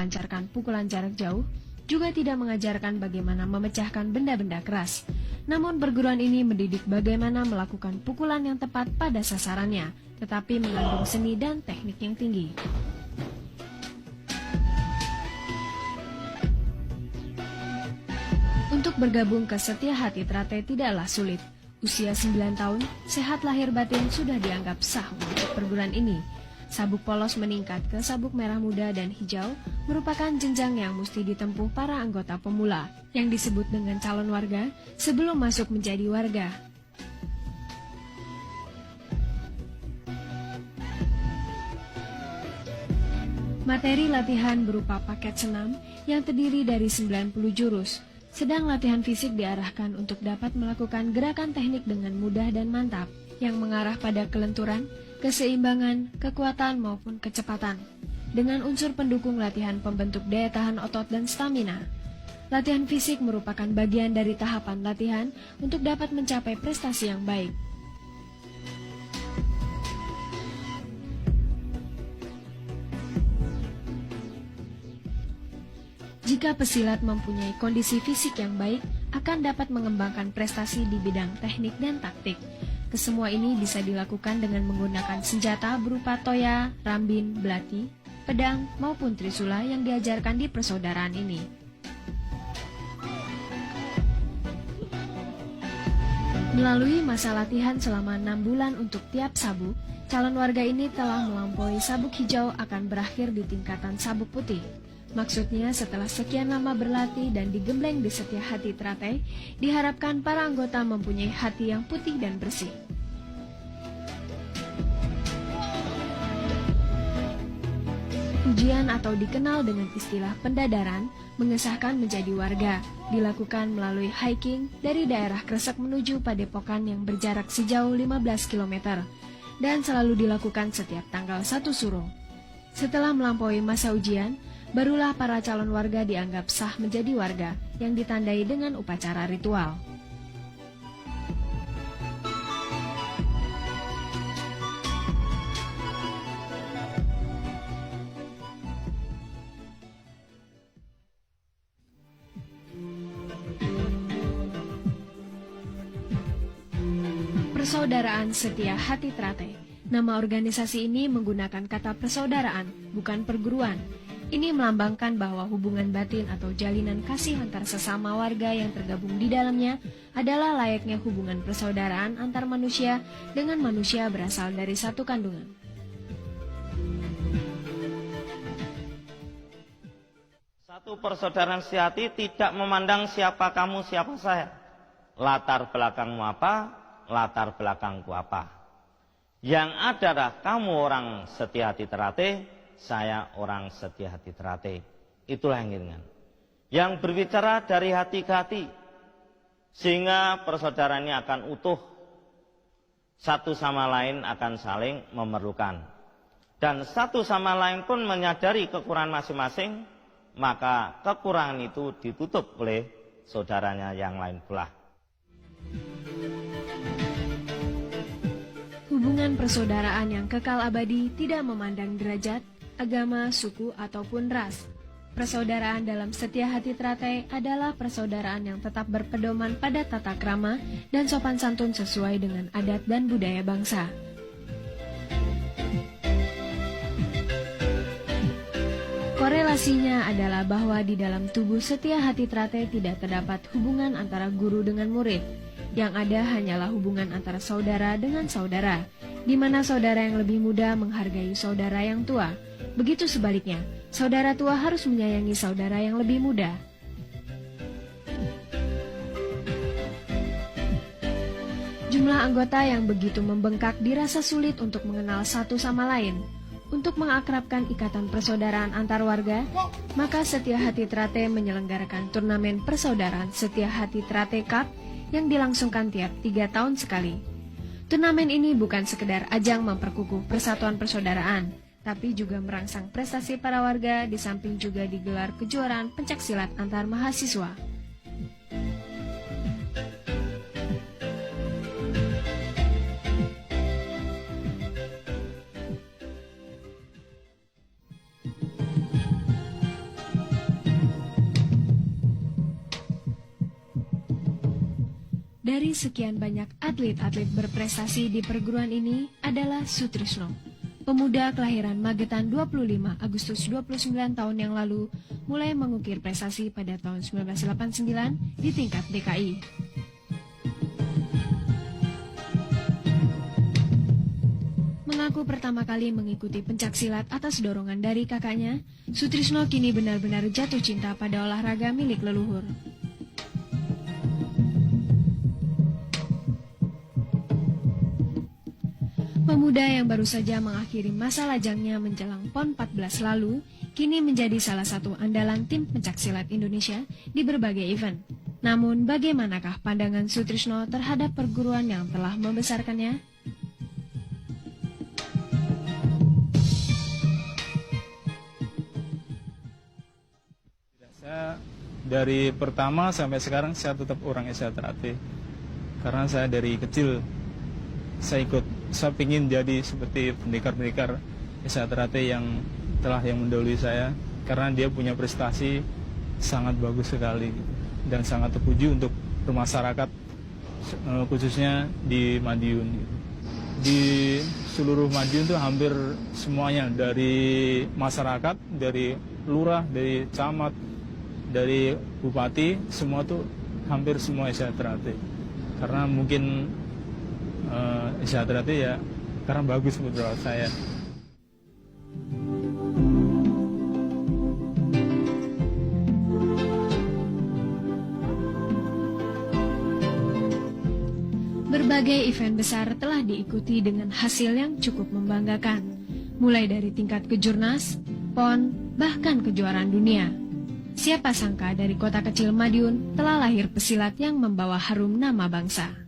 melancarkan pukulan jarak jauh, juga tidak mengajarkan bagaimana memecahkan benda-benda keras. Namun perguruan ini mendidik bagaimana melakukan pukulan yang tepat pada sasarannya, tetapi mengandung seni dan teknik yang tinggi. Untuk bergabung ke Setia Hati Trate tidaklah sulit. Usia 9 tahun, sehat lahir batin sudah dianggap sah untuk perguruan ini. Sabuk polos meningkat ke sabuk merah muda dan hijau merupakan jenjang yang mesti ditempuh para anggota pemula, yang disebut dengan calon warga sebelum masuk menjadi warga. Materi latihan berupa paket senam yang terdiri dari 90 jurus. Sedang latihan fisik diarahkan untuk dapat melakukan gerakan teknik dengan mudah dan mantap, yang mengarah pada kelenturan, keseimbangan, kekuatan maupun kecepatan. Dengan unsur pendukung latihan pembentuk daya tahan otot dan stamina. Latihan fisik merupakan bagian dari tahapan latihan untuk dapat mencapai prestasi yang baik. Jika pesilat mempunyai kondisi fisik yang baik, akan dapat mengembangkan prestasi di bidang teknik dan taktik. Kesemua ini bisa dilakukan dengan menggunakan senjata berupa toya, rambin, belati, pedang, maupun trisula yang diajarkan di persaudaraan ini. Melalui masa latihan selama 6 bulan untuk tiap sabuk, calon warga ini telah melampaui sabuk hijau akan berakhir di tingkatan sabuk putih. Maksudnya setelah sekian lama berlatih dan digembleng di Setia Hati Trate, diharapkan para anggota mempunyai hati yang putih dan bersih. Ujian atau dikenal dengan istilah pendadaran, mengesahkan menjadi warga, dilakukan melalui hiking dari daerah Kresek menuju Padepokan yang berjarak sejauh 15 km, dan selalu dilakukan setiap tanggal 1 Suro. Setelah melampaui masa ujian, barulah para calon warga dianggap sah menjadi warga yang ditandai dengan upacara ritual. Persaudaraan Setia Hati Trate. Nama organisasi ini menggunakan kata persaudaraan, bukan perguruan. Ini melambangkan bahwa hubungan batin atau jalinan kasih antar sesama warga yang tergabung di dalamnya adalah layaknya hubungan persaudaraan antar manusia dengan manusia berasal dari satu kandungan. Satu persaudaraan sejati tidak memandang siapa kamu, siapa saya. Latar belakangmu apa, latar belakangku apa. Yang adalah kamu orang Setia Hati Trate, saya orang Setia Hati Trate. Itulah yang inginkan. Yang berbicara dari hati ke hati, sehingga persaudaraan ini akan utuh. Satu sama lain akan saling memerlukan. Dan satu sama lain pun menyadari kekurangan masing-masing, maka kekurangan itu ditutup oleh saudaranya yang lain pula. Hubungan persaudaraan yang kekal abadi tidak memandang derajat, agama, suku, ataupun ras. Persaudaraan dalam Setia Hati Trate adalah persaudaraan yang tetap berpedoman pada tata krama dan sopan santun sesuai dengan adat dan budaya bangsa. Korelasinya adalah bahwa di dalam tubuh Setia Hati Trate tidak terdapat hubungan antara guru dengan murid. Yang ada hanyalah hubungan antara saudara dengan saudara, di mana saudara yang lebih muda menghargai saudara yang tua. Begitu sebaliknya, saudara tua harus menyayangi saudara yang lebih muda. Jumlah anggota yang begitu membengkak dirasa sulit untuk mengenal satu sama lain. Untuk mengakrabkan ikatan persaudaraan antar warga, maka Setia Hati Trate menyelenggarakan turnamen persaudaraan Setia Hati Trate Cup yang dilangsungkan tiap 3 tahun sekali. Turnamen ini bukan sekedar ajang memperkukuh persatuan persaudaraan, tapi juga merangsang prestasi para warga, di samping juga digelar kejuaraan pencaksilat antar mahasiswa. Dari sekian banyak atlet-atlet berprestasi di perguruan ini adalah Sutrisno. Pemuda kelahiran Magetan 25 Agustus 29 tahun yang lalu mulai mengukir prestasi pada tahun 1989 di tingkat DKI. Mengaku pertama kali mengikuti pencaksilat atas dorongan dari kakaknya, Sutrisno kini benar-benar jatuh cinta pada olahraga milik leluhur. Pemuda yang baru saja mengakhiri masa lajangnya menjelang PON 14 lalu, kini menjadi salah satu andalan tim pencaksilat Indonesia di berbagai event. Namun, bagaimanakah pandangan Sutrisno terhadap perguruan yang telah membesarkannya? Saya dari pertama sampai sekarang saya tetap orang Esa Trate. Karena saya dari kecil saya ingin jadi seperti pendekar-pendekar Esa Trate yang mendahului saya, karena dia punya prestasi sangat bagus sekali dan sangat terpuji untuk bermasyarakat, khususnya di Madiun. Di seluruh Madiun itu hampir semuanya, dari masyarakat, dari lurah, dari camat, dari bupati, semua tuh hampir semua Esa Trate. Karena mungkin Esa Trate ya karena bagus menurut saya. Berbagai event besar telah diikuti dengan hasil yang cukup membanggakan, mulai dari tingkat kejurnas, PON, bahkan kejuaraan dunia. Siapa sangka dari kota kecil Madiun telah lahir pesilat yang membawa harum nama bangsa.